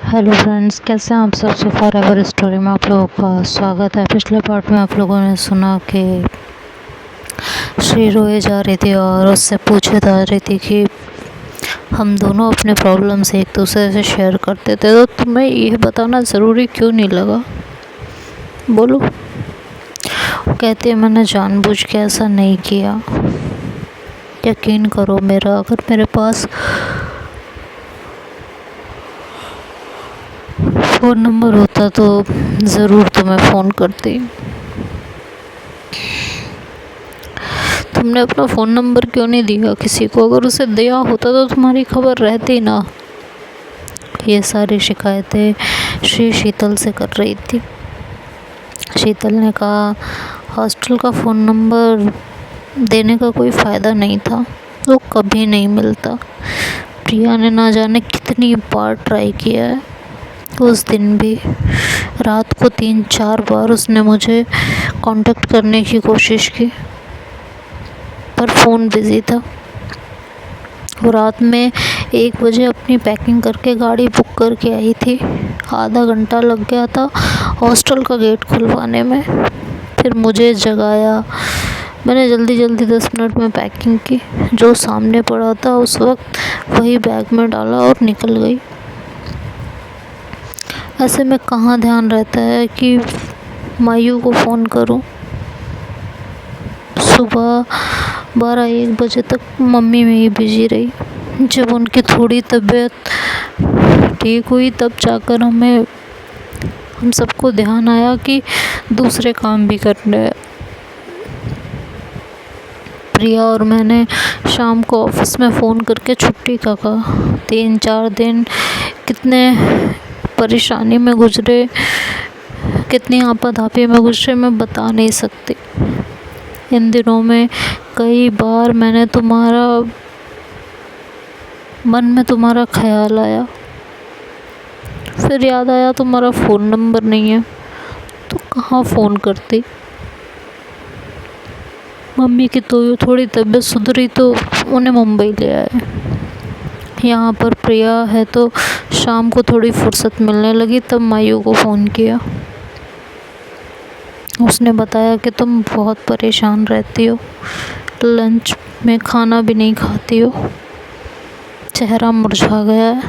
Hello friends, कैसे हैं आप सब। सो फॉर एवर स्टोरी में आप लोगों का स्वागत है। पिछले पार्ट में आप लोगों ने सुना कि श्री रोए जा रही थी और उससे पूछे जा रही थी कि हम दोनों अपने प्रॉब्लम्स एक दूसरे से शेयर करते थे, तो तुम्हें ये बताना ज़रूरी क्यों नहीं लगा? बोलो। कहती है मैंने जानबूझ के ऐसा नहीं किया। यकीन करो मेरा, अगर मेरे पास फ़ोन नंबर होता तो ज़रूर तुम्हें फ़ोन करती। तुमने अपना फ़ोन नंबर क्यों नहीं दिया किसी को? अगर उसे दिया होता तो तुम्हारी खबर रहती ना। ये सारी शिकायतें श्री शीतल से कर रही थी। शीतल ने कहा हॉस्टल का फ़ोन नंबर देने का कोई फ़ायदा नहीं था, वो कभी नहीं मिलता। प्रिया ने ना जाने कितनी बार ट्राई किया है। उस दिन भी रात को 3-4 बार उसने मुझे कांटेक्ट करने की कोशिश की, पर फ़ोन बिज़ी था। वो रात में 1 बजे अपनी पैकिंग करके गाड़ी बुक करके आई थी। आधा घंटा लग गया था हॉस्टल का गेट खुलवाने में। फिर मुझे जगाया। मैंने जल्दी 10 मिनट में पैकिंग की। जो सामने पड़ा था उस वक्त वही बैग में डाला और निकल गई। ऐसे में कहाँ ध्यान रहता है कि मायू को फ़ोन करूं। सुबह 12-1 बजे तक मम्मी में ही बिजी रही। जब उनकी थोड़ी तबीयत ठीक हुई तब जाकर हम सबको ध्यान आया कि दूसरे काम भी करने हैं। प्रिया और मैंने शाम को ऑफिस में फ़ोन करके छुट्टी का कहा। 3-4 दिन कितने परेशानी में गुजरे, कितनी आपाधापी में गुजरे, मैं बता नहीं सकती। इन दिनों में कई बार मैंने मन में तुम्हारा ख्याल आया। फिर याद आया तुम्हारा फ़ोन नंबर नहीं है, तो कहाँ फ़ोन करती। मम्मी की तो थोड़ी तबीयत सुधरी तो उन्हें मुंबई ले आए। यहाँ पर प्रिया है तो शाम को थोड़ी फुर्सत मिलने लगी, तब मायू को फ़ोन किया। उसने बताया कि तुम बहुत परेशान रहती हो, लंच में खाना भी नहीं खाती हो, चेहरा मुरझा गया है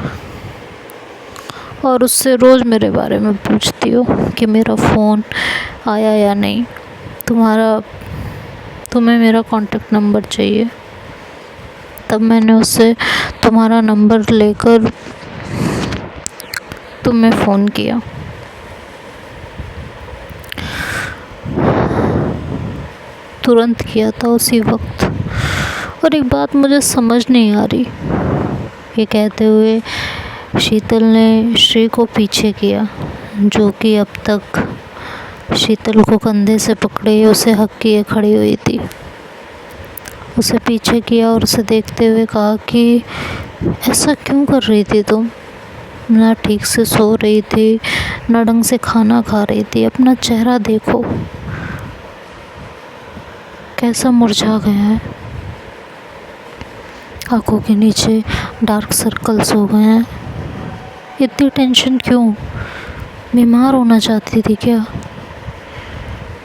और उससे रोज़ मेरे बारे में पूछती हो कि मेरा फ़ोन आया या नहीं, तुम्हें मेरा कांटेक्ट नंबर चाहिए। तब मैंने उससे तुम्हारा नंबर लेकर तुम्हें फ़ोन किया। तुरंत किया था उसी वक्त। और एक बात मुझे समझ नहीं आ रही, ये कहते हुए शीतल ने श्री को पीछे किया, जो कि अब तक शीतल को कंधे से पकड़े उसे हक किए खड़ी हुई थी। उसे पीछे किया और उसे देखते हुए कहा कि ऐसा क्यों कर रही थी तुम? ना ठीक से सो रही थी, ना ढंग से खाना खा रही थी। अपना चेहरा देखो कैसा मुरझा गया है। आँखों के नीचे डार्क सर्कल्स हो गए हैं। इतनी टेंशन क्यों? बीमार होना चाहती थी क्या?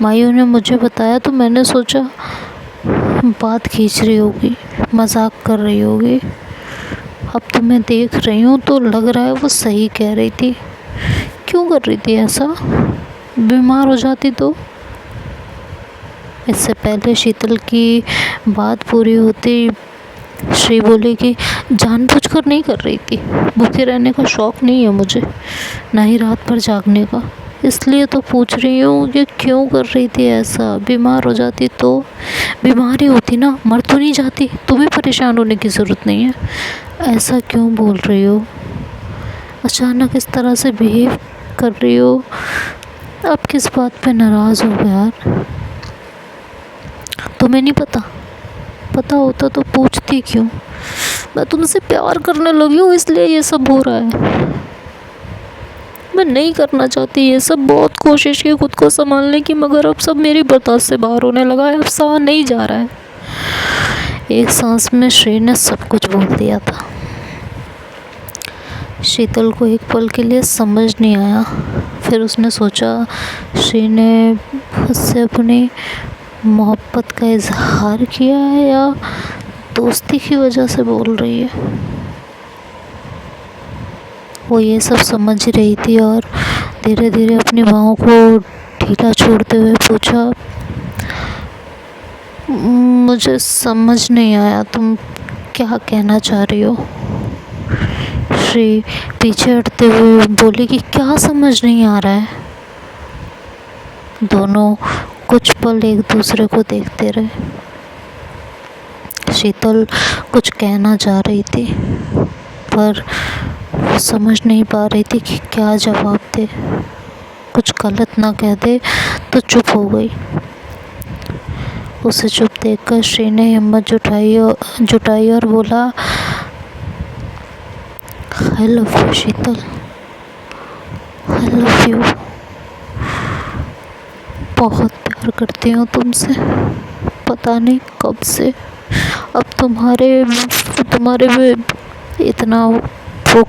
मायू ने मुझे बताया तो मैंने सोचा बात खींच रही होगी, मजाक कर रही होगी। अब तो मैं देख रही हूँ तो लग रहा है वो सही कह रही थी। क्यों कर रही थी ऐसा? बीमार हो जाती तो? इससे पहले शीतल की बात पूरी होती श्री बोली कि जानबूझकर नहीं कर रही थी, भूखे रहने का शौक़ नहीं है मुझे, ना ही रात भर जागने का, इसलिए तो पूछ रही हूँ कि क्यों कर रही थी ऐसा। बीमार हो जाती तो? बीमारी होती ना, मर तो नहीं जाती। तुम्हें परेशान होने की ज़रूरत नहीं है। ऐसा क्यों बोल रही हो? अचानक इस तरह से बिहेव कर रही हो। अब किस बात पे नाराज़ हो यार? तुम्हें नहीं पता होता तो पूछती क्यों? मैं तुमसे प्यार करने लगी हूँ इसलिए ये सब हो रहा है। मैं नहीं करना चाहती ये सब, बहुत कोशिश की खुद को संभालने की, मगर अब सब मेरी बर्दाश्त से बाहर होने लगा है। अब सहा नहीं जा रहा है। एक सांस में श्री ने सब कुछ बोल दिया था। शीतल को एक पल के लिए समझ नहीं आया। फिर उसने सोचा श्री ने उससे अपनी मोहब्बत का इजहार किया है या दोस्ती की वजह से बोल रही है। वो ये सब समझ रही थी और धीरे धीरे अपनी बाहों को ढीला छोड़ते हुए पूछा, मुझे समझ नहीं आया तुम क्या कहना चाह रही हो। श्री पीछे हटते हुए बोली कि क्या समझ नहीं आ रहा है। दोनों कुछ पल एक दूसरे को देखते रहे। शीतल कुछ कहना चाह रही थी पर वो समझ नहीं पा रही थी कि क्या जवाब दे। कुछ गलत ना कह दे तो चुप हो गई। उसे चुप देखकर श्री ने हिम्मत जुटाई और बोला, I love you Sheetal, I love you. बहुत प्यार करती हूँ तुमसे, पता नहीं कब से। अब तुम्हारे में इतना वो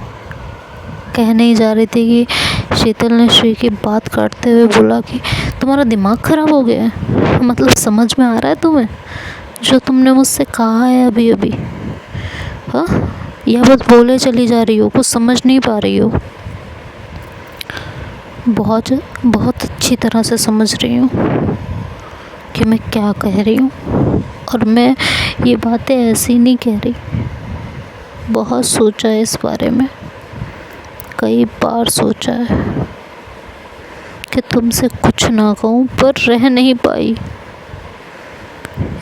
कहने ही जा रही थी कि शीतल ने श्री की बात काटते हुए बोला कि तुम्हारा दिमाग ख़राब हो गया है। मतलब समझ में आ रहा है तुम्हें जो तुमने मुझसे कहा है अभी अभी? हाँ, या बस बोले चली जा रही हो, कुछ समझ नहीं पा रही हो? बहुत बहुत अच्छी तरह से समझ रही हूँ कि मैं क्या कह रही हूँ। और मैं ये बातें ऐसी नहीं कह रही, बहुत सोचा है इस बारे में, कई बार सोचा है कि तुमसे कुछ ना कहूँ पर रह नहीं पाई।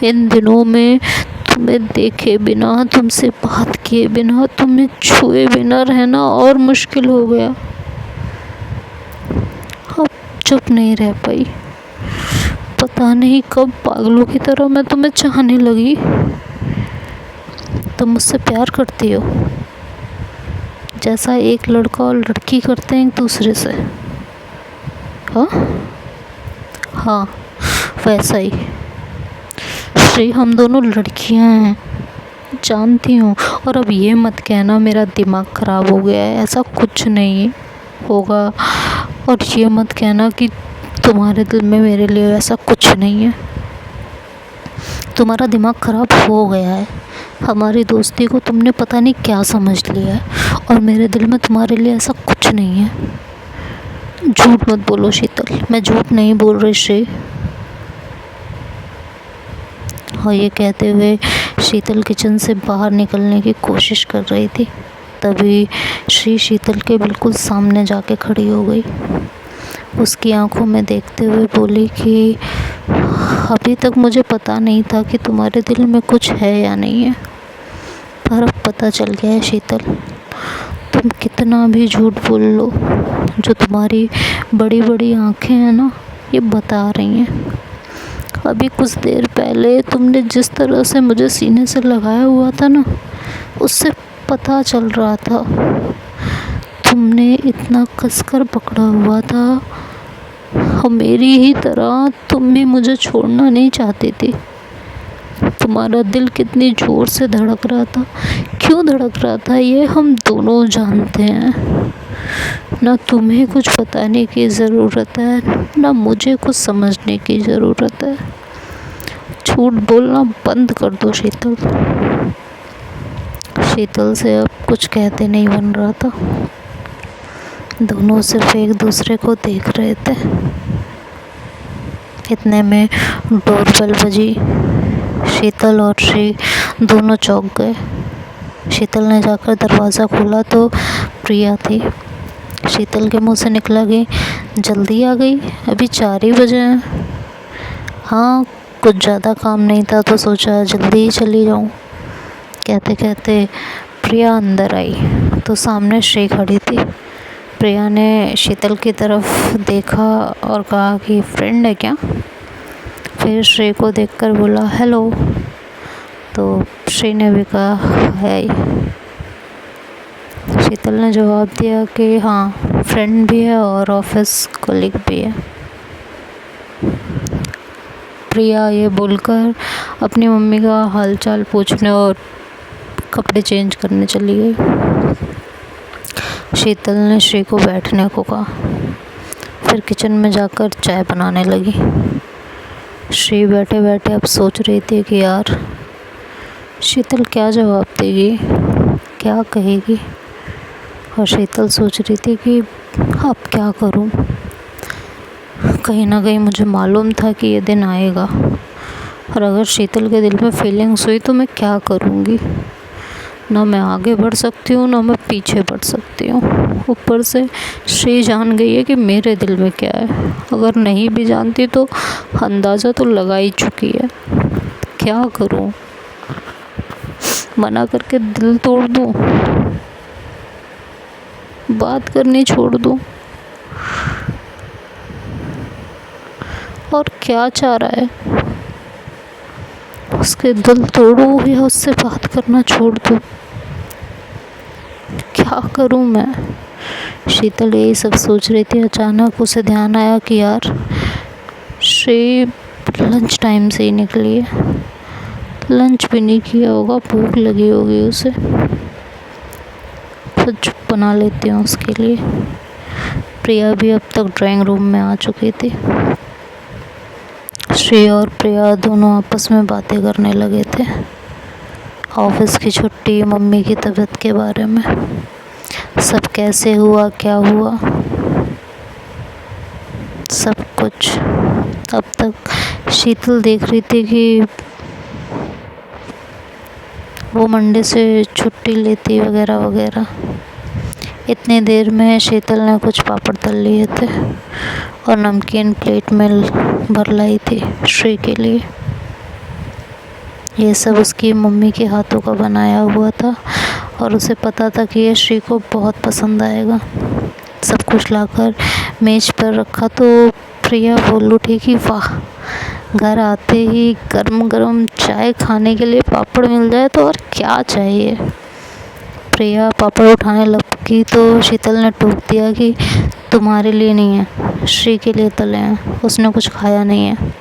इन दिनों में तुम्हें देखे बिना, तुमसे बात किए बिना, तुम्हें छुए बिना रहना और मुश्किल हो गया। अब चुप नहीं रह पाई। पता नहीं कब पागलों की तरह मैं तुम्हें चाहने लगी। तुम मुझसे प्यार करती हो जैसा एक लड़का और लड़की करते हैं एक दूसरे से। हाँ, वैसा ही। श्री, हम दोनों लड़कियां हैं, जानती हूँ। और अब ये मत कहना मेरा दिमाग ख़राब हो गया है, ऐसा कुछ नहीं होगा। और ये मत कहना कि तुम्हारे दिल में मेरे लिए ऐसा कुछ नहीं है। तुम्हारा दिमाग ख़राब हो गया है। हमारी दोस्ती को तुमने पता नहीं क्या समझ लिया है और मेरे दिल में तुम्हारे लिए ऐसा कुछ नहीं है। झूठ मत बोलो शीतल, मैं झूठ नहीं बोल रही श्री। और ये कहते हुए शीतल किचन से बाहर निकलने की कोशिश कर रही थी। तभी श्री शीतल के बिल्कुल सामने जाके खड़ी हो गई। उसकी आंखों में देखते हुए बोली कि अभी तक मुझे पता नहीं था कि तुम्हारे दिल में कुछ है या नहीं है, पर अब पता चल गया है शीतल। तुम कितना भी झूठ बोल लो, जो तुम्हारी बड़ी बड़ी आंखें हैं ना, ये बता रही हैं। अभी कुछ देर पहले तुमने जिस तरह से मुझे सीने से लगाया हुआ था ना, उससे पता चल रहा था तुमने इतना कसकर पकड़ा हुआ था और मेरी ही तरह तुम भी मुझे छोड़ना नहीं चाहती थी। तुम्हारा दिल कितनी ज़ोर से धड़क रहा था, क्यों धड़क रहा था ये हम दोनों जानते हैं। ना तुम्हें कुछ बताने की ज़रूरत है, ना मुझे कुछ समझने की ज़रूरत है। झूठ बोलना बंद कर दो शीतल। शीतल से अब कुछ कहते नहीं बन रहा था। दोनों सिर्फ एक दूसरे को देख रहे थे। इतने में डोरबेल बजी। शीतल और श्री दोनों चौंक गए। शीतल ने जाकर दरवाज़ा खोला तो प्रिया थी। शीतल के मुंह से निकला कि जल्दी आ गई, अभी 4 ही बजे हैं। हाँ, कुछ ज़्यादा काम नहीं था तो सोचा जल्दी ही चली जाऊँ। कहते कहते प्रिया अंदर आई तो सामने श्री खड़ी थी। प्रिया ने शीतल की तरफ देखा और कहा कि फ्रेंड है क्या? फिर श्री को देखकर बोला हेलो, तो श्री ने भी कहा हाय। शीतल ने जवाब दिया कि हाँ, फ्रेंड भी है और ऑफिस कलीग भी है। प्रिया ये बोलकर अपनी मम्मी का हालचाल पूछने और कपड़े चेंज करने चली गई। शीतल ने श्री को बैठने को कहा, फिर किचन में जाकर चाय बनाने लगी। श्री बैठे बैठे अब सोच रही थी कि यार शीतल क्या जवाब देगी, क्या कहेगी। और शीतल सोच रही थी कि अब क्या करूं। कहीं ना कहीं मुझे मालूम था कि ये दिन आएगा, और अगर शीतल के दिल में फीलिंग्स हुई तो मैं क्या करूंगी। ना मैं आगे बढ़ सकती हूँ, ना मैं पीछे बढ़ सकती हूँ। ऊपर से श्री जान गई है कि मेरे दिल में क्या है। अगर नहीं भी जानती तो अंदाज़ा तो लगा ही चुकी है। क्या करूँ, मना करके दिल तोड़ दूँ, बात करनी छोड़ दूँ, और क्या चाह रहा है, उसके दिल तोड़ूँ या उससे बात करना छोड़ दूँ। क्या करूँ मैं। शीतल यही सब सोच रही थी। अचानक उसे ध्यान आया कि यार श्री लंच टाइम से ही निकली है, लंच भी नहीं किया होगा, भूख लगी होगी उसे, कुछ बना लेती हूँ उसके लिए। प्रिया भी अब तक ड्राइंग रूम में आ चुकी थी। श्री और प्रिया दोनों आपस में बातें करने लगे थे, ऑफिस की छुट्टी, मम्मी की तबीयत के बारे में, सब कैसे हुआ, क्या हुआ, सब कुछ। अब तक शीतल देख रही थी कि वो मंडे से छुट्टी लेती वगैरह वगैरह। इतनी देर में शीतल ने कुछ पापड़ तल लिए थे और नमकीन प्लेट में भर लाई थी श्री के लिए। ये सब उसकी मम्मी के हाथों का बनाया हुआ था और उसे पता था कि ये श्री को बहुत पसंद आएगा। सब कुछ लाकर मेज पर रखा तो प्रिया बोल उठी कि वाह, घर आते ही गरम गरम चाय खाने के लिए पापड़ मिल जाए तो और क्या चाहिए। प्रिया पापड़ उठाने लगी तो शीतल ने टोक दिया कि तुम्हारे लिए नहीं है, श्री के लिए तले हैं, उसने कुछ खाया नहीं है।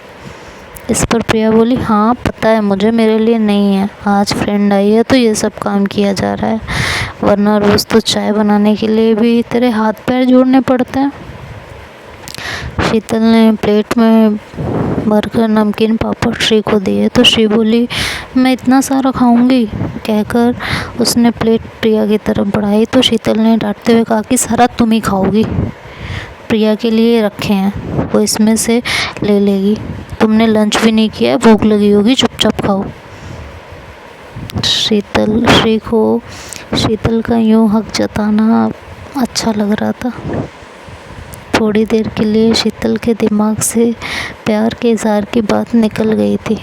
इस पर प्रिया बोली, हाँ पता है मुझे, मेरे लिए नहीं है, आज फ्रेंड आई है तो ये सब काम किया जा रहा है, वरना रोज़ तो चाय बनाने के लिए भी तेरे हाथ पैर जोड़ने पड़ते हैं। शीतल ने प्लेट में भरकर नमकीन पापड़ श्री को दिए तो श्री बोली, मैं इतना सारा खाऊंगी, कहकर उसने प्लेट प्रिया की तरफ बढ़ाई तो शीतल ने डांटते हुए कहा कि सारा तुम ही खाओगी, प्रिया के लिए रखे हैं, वो इसमें से ले लेगी, तुमने लंच भी नहीं किया है, भूख लगी होगी, चुपचाप खाओ। श्री को शीतल का यूं हक जताना अच्छा लग रहा था। थोड़ी देर के लिए शीतल के दिमाग से प्यार के इज़हार की बात निकल गई थी।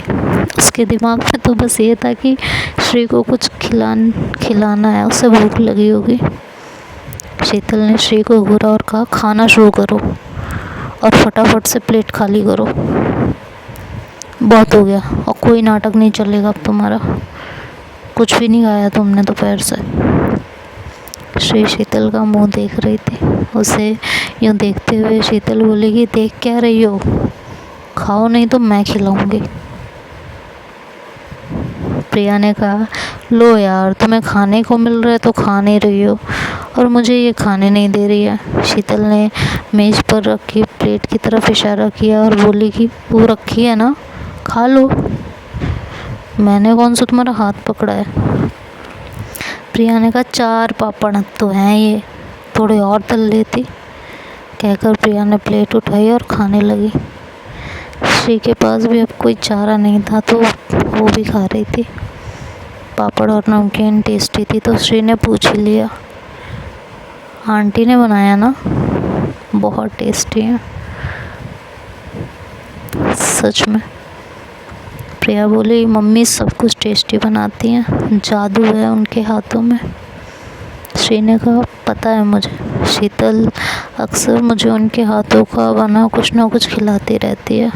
उसके दिमाग में तो बस ये था कि श्री को कुछ खिलाना है, उसे भूख लगी होगी। शीतल ने श्री को घूरा और कहा, खाना शुरू करो और फटाफट से प्लेट खाली करो, बहुत हो गया और कोई नाटक नहीं चलेगा अब तुम्हारा, कुछ भी नहीं खाया तुमने दोपहर से। श्री शीतल का मुंह देख रही थी। उसे यूँ देखते हुए शीतल बोली कि देख क्या रही हो, खाओ नहीं तो मैं खिलाऊंगी। प्रिया ने कहा, लो यार, तुम्हें खाने को मिल रहा है तो खा नहीं रही हो और मुझे ये खाने नहीं दे रही है। शीतल ने मेज़ पर रखी प्लेट की तरफ इशारा किया और बोली कि वो रखी है ना, खा लो, मैंने कौन सा तुम्हारा हाथ पकड़ा है। प्रिया ने कहा, 4 पापड़ तो हैं ये, थोड़े और तल लेती, कहकर प्रिया ने प्लेट उठाई और खाने लगी। श्री के पास भी अब कोई चारा नहीं था तो वो भी खा रही थी। पापड़ और नमकीन टेस्टी थी तो श्री ने पूछ ही लिया, आंटी ने बनाया ना, बहुत टेस्टी है सच में। प्रिया बोली, मम्मी सब कुछ टेस्टी बनाती हैं, जादू है उनके हाथों में। श्री ने कहा, पता है मुझे, शीतल अक्सर मुझे उनके हाथों का बना कुछ ना कुछ खिलाती रहती है।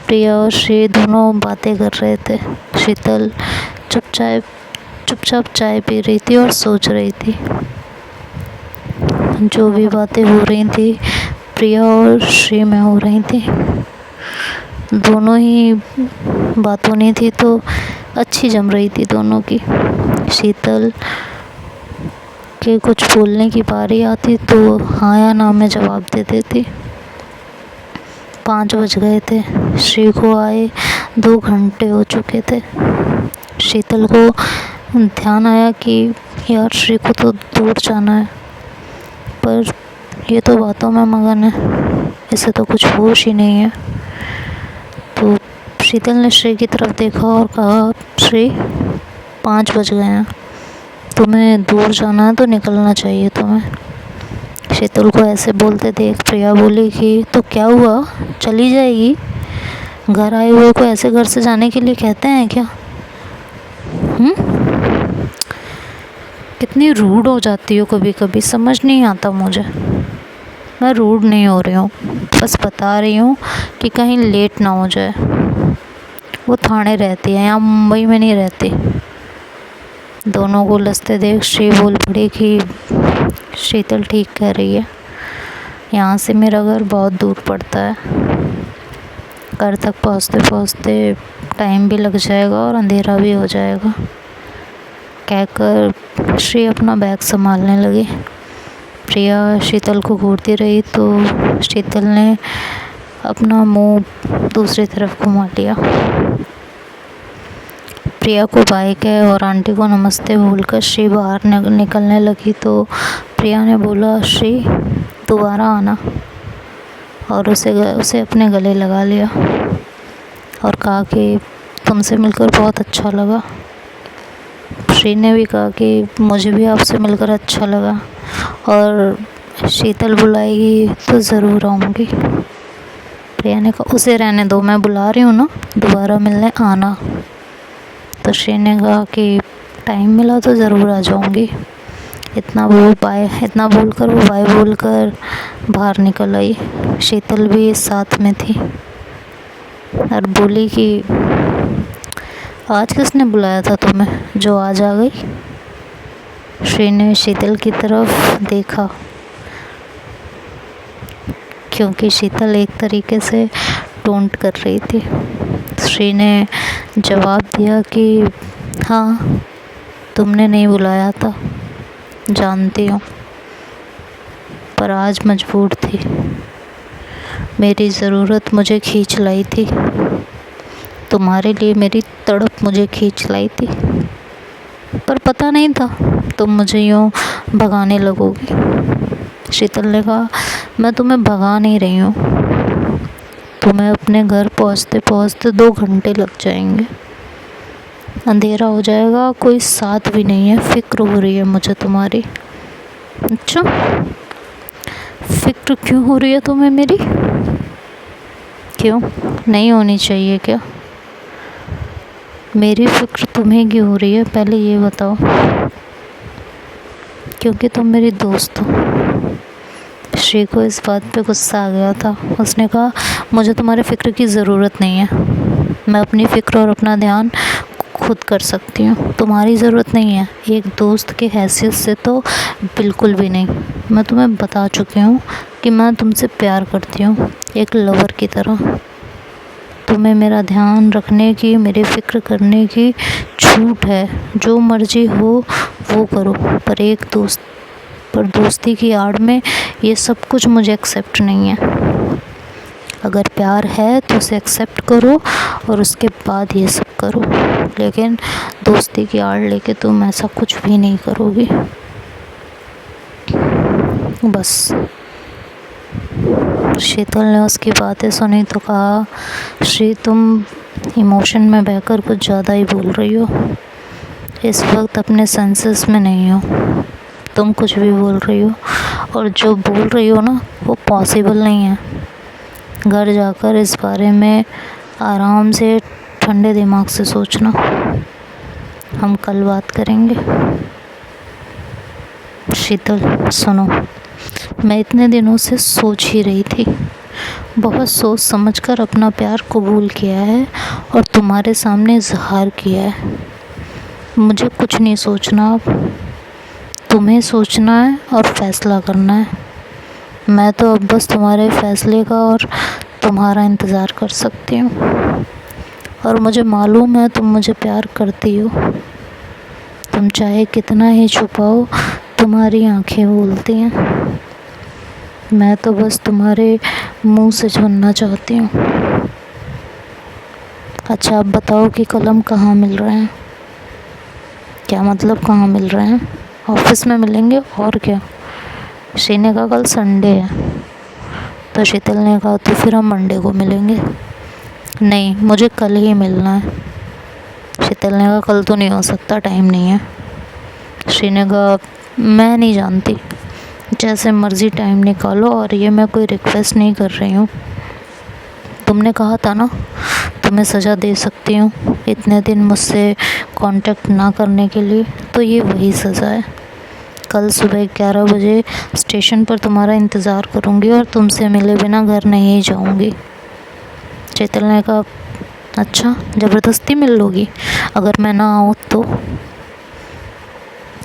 प्रिया और श्री दोनों बातें कर रहे थे। शीतल चुपचाप चाय पी रही थी और सोच रही थी। जो भी बातें हो रही थी प्रिया और श्री में हो रही थी, दोनों ही बातों नहीं थी तो अच्छी जम रही थी दोनों की। शीतल कि कुछ बोलने की बारी आती तो हाँ या ना में जवाब दे देती। 5 बज गए थे, श्री को आए 2 घंटे हो चुके थे। शीतल को ध्यान आया कि यार श्री को तो दूर जाना है, पर ये तो बातों में मगन है, इसे तो कुछ होश ही नहीं है। तो शीतल ने श्री की तरफ देखा और कहा, श्री 5 बज गए हैं, तुम्हें दूर जाना है तो निकलना चाहिए तुम्हें। शीतल को ऐसे बोलते देख प्रिया बोली कि तो क्या हुआ, चली जाएगी? घर आए हुए को ऐसे घर से जाने के लिए कहते हैं क्या? कितनी रूड हो जाती हो कभी कभी, समझ नहीं आता मुझे। मैं रूड नहीं हो रही हूँ, बस बता रही हूँ कि कहीं लेट ना हो जाए। वो थाने रहती है, यहाँ मुंबई में नहीं रहती। दोनों को लसते देख श्री बोल पड़ी कि शीतल ठीक कह रही है, यहाँ से मेरा घर बहुत दूर पड़ता है, घर तक पहुँचते पहुँचते टाइम भी लग जाएगा और अंधेरा भी हो जाएगा। कहकर श्री अपना बैग संभालने लगी। प्रिया शीतल को घूरती रही तो शीतल ने अपना मुंह दूसरी तरफ घुमा लिया। प्रिया को बाय कहे और आंटी को नमस्ते बोलकर श्री बाहर निकलने लगी तो प्रिया ने बोला, श्री दोबारा आना, और उसे अपने गले लगा लिया और कहा कि तुमसे मिलकर बहुत अच्छा लगा। श्री ने भी कहा कि मुझे भी आपसे मिलकर अच्छा लगा, और शीतल बुलाएगी तो ज़रूर आऊँगी। प्रिया ने कहा, उसे रहने दो, मैं बुला रही हूँ ना, दोबारा मिलने आना। तो श्री ने कहा कि टाइम मिला तो ज़रूर आ जाऊँगी। इतना बोलकर वो बाय बोलकर बाहर निकल आई। शीतल भी साथ में थी और बोली कि आज किसने बुलाया था तुम्हें जो आज आ गई? श्री ने शीतल की तरफ देखा क्योंकि शीतल एक तरीके से टोंट कर रही थी। श्री ने जवाब दिया कि हाँ, तुमने नहीं बुलाया था, जानती हूँ, पर आज मजबूर थी, मेरी ज़रूरत मुझे खींच लाई थी, तुम्हारे लिए मेरी तड़प मुझे खींच लाई थी, पर पता नहीं था तुम मुझे यूँ भगाने लगोगी। शीतल ने कहा, मैं तुम्हें भगा नहीं रही हूँ, तुम्हें अपने घर पहुँचते पहुँचते 2 घंटे लग जाएंगे, अंधेरा हो जाएगा, कोई साथ भी नहीं है, फ़िक्र हो रही है मुझे तुम्हारी। अच्छा, फ़िक्र क्यों हो रही है तुम्हें मेरी? क्यों नहीं होनी चाहिए क्या? मेरी फ़िक्र तुम्हें क्यों हो रही है, पहले ये बताओ। क्योंकि तुम मेरी दोस्त हो। श्री को इस बात पे गुस्सा आ गया था। उसने कहा, मुझे तुम्हारे फ़िक्र की ज़रूरत नहीं है, मैं अपनी फ़िक्र और अपना ध्यान खुद कर सकती हूँ, तुम्हारी ज़रूरत नहीं है। एक दोस्त के हैसियत से तो बिल्कुल भी नहीं। मैं तुम्हें बता चुकी हूँ कि मैं तुमसे प्यार करती हूँ, एक लवर की तरह। तुम्हें मेरा ध्यान रखने की, मेरी फ़िक्र करने की छूट है, जो मर्ज़ी हो वो करो, पर दोस्ती की आड़ में ये सब कुछ मुझे एक्सेप्ट नहीं है। अगर प्यार है तो उसे एक्सेप्ट करो और उसके बाद ये सब करो, लेकिन दोस्ती की आड़ लेके तुम ऐसा कुछ भी नहीं करोगी। बस। शीतल ने उसकी बातें सुनी तो कहा, श्री तुम इमोशन में बहकर कुछ ज़्यादा ही बोल रही हो, इस वक्त अपने सेंसेस में नहीं हो, तुम कुछ भी बोल रही हो, और जो बोल रही हो ना वो पॉसिबल नहीं है। घर जाकर इस बारे में आराम से ठंडे दिमाग से सोचना, हम कल बात करेंगे। शीतल सुनो, मैं इतने दिनों से सोच ही रही थी, बहुत सोच समझकर अपना प्यार कबूल किया है और तुम्हारे सामने इजहार किया है। मुझे कुछ नहीं सोचना अब, तुम्हें सोचना है और फैसला करना है। मैं तो अब बस तुम्हारे फैसले का और तुम्हारा इंतज़ार कर सकती हूँ, और मुझे मालूम है तुम मुझे प्यार करती हो। तुम चाहे कितना ही छुपाओ तुम्हारी आंखें बोलती हैं, मैं तो बस तुम्हारे मुंह से सुनना चाहती हूँ। अच्छा आप बताओ कि कलम कहाँ मिल रहे हैं? क्या मतलब कहाँ मिल रहे हैं? ऑफिस में मिलेंगे और क्या। श्री ने कहा कल संडे है, तो शीतल ने कहा तो फिर हम मंडे को मिलेंगे। नहीं मुझे कल ही मिलना है। शीतल ने कहा कल तो नहीं हो सकता, टाइम नहीं है। श्री ने कहा मैं नहीं जानती, जैसे मर्ज़ी टाइम निकालो, और ये मैं कोई रिक्वेस्ट नहीं कर रही हूँ। तुमने कहा था ना तुम्हें सज़ा दे सकती हूँ इतने दिन मुझसे कांटेक्ट ना करने के लिए, तो ये वही सज़ा है। कल सुबह 11 बजे स्टेशन पर तुम्हारा इंतज़ार करूँगी और तुमसे मिले बिना घर नहीं जाऊँगी। शीतल ने कहा अच्छा ज़बरदस्ती मिल लोगी? अगर मैं ना आऊँ तो?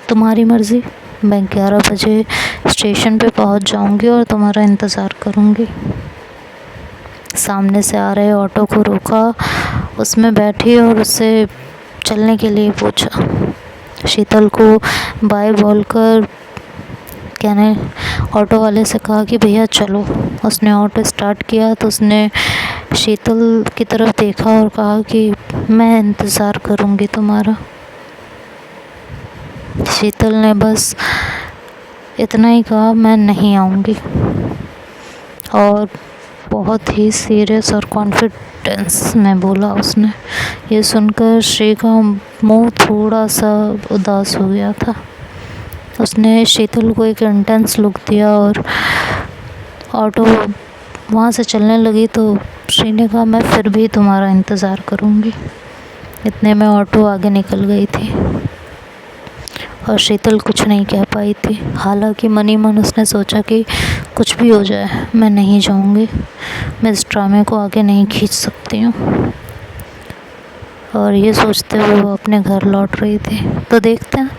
तुम्हारी मर्ज़ी, मैं 11 बजे स्टेशन पे पहुँच जाऊँगी और तुम्हारा इंतज़ार करूँगी। सामने से आ रहे ऑटो को रोका, उसमें बैठी और उससे चलने के लिए पूछा। शीतल को बाय बोलकर कहने ऑटो वाले से कहा कि भैया चलो। उसने ऑटो स्टार्ट किया तो उसने शीतल की तरफ देखा और कहा कि मैं इंतज़ार करूँगी तुम्हारा। शीतल ने बस इतना ही कहा मैं नहीं आऊँगी, और बहुत ही सीरियस और कॉन्फिडेंस में बोला उसने। ये सुनकर श्री का मुंह थोड़ा सा उदास हो गया था। उसने शीतल को एक इंटेंस लुक दिया और ऑटो वहाँ से चलने लगी तो श्री ने कहा मैं फिर भी तुम्हारा इंतज़ार करूँगी। इतने में ऑटो आगे निकल गई थी और शीतल कुछ नहीं कह पाई थी। हालांकि मन ही मन उसने सोचा कि कुछ भी हो जाए मैं नहीं जाऊँगी, मैं इस ड्रामे को आगे नहीं खींच सकती हूँ। और ये सोचते हुए वो अपने घर लौट रही थी। तो देखते हैं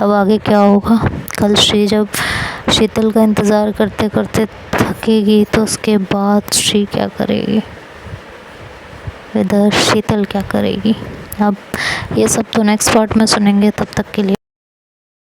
अब आगे क्या होगा। कल श्री जब शीतल का इंतज़ार करते करते थकेगी तो उसके बाद श्री क्या करेगी, इधर शीतल क्या करेगी। अब ये सब तो नेक्स्ट पार्ट में सुनेंगे। तब तक के लिए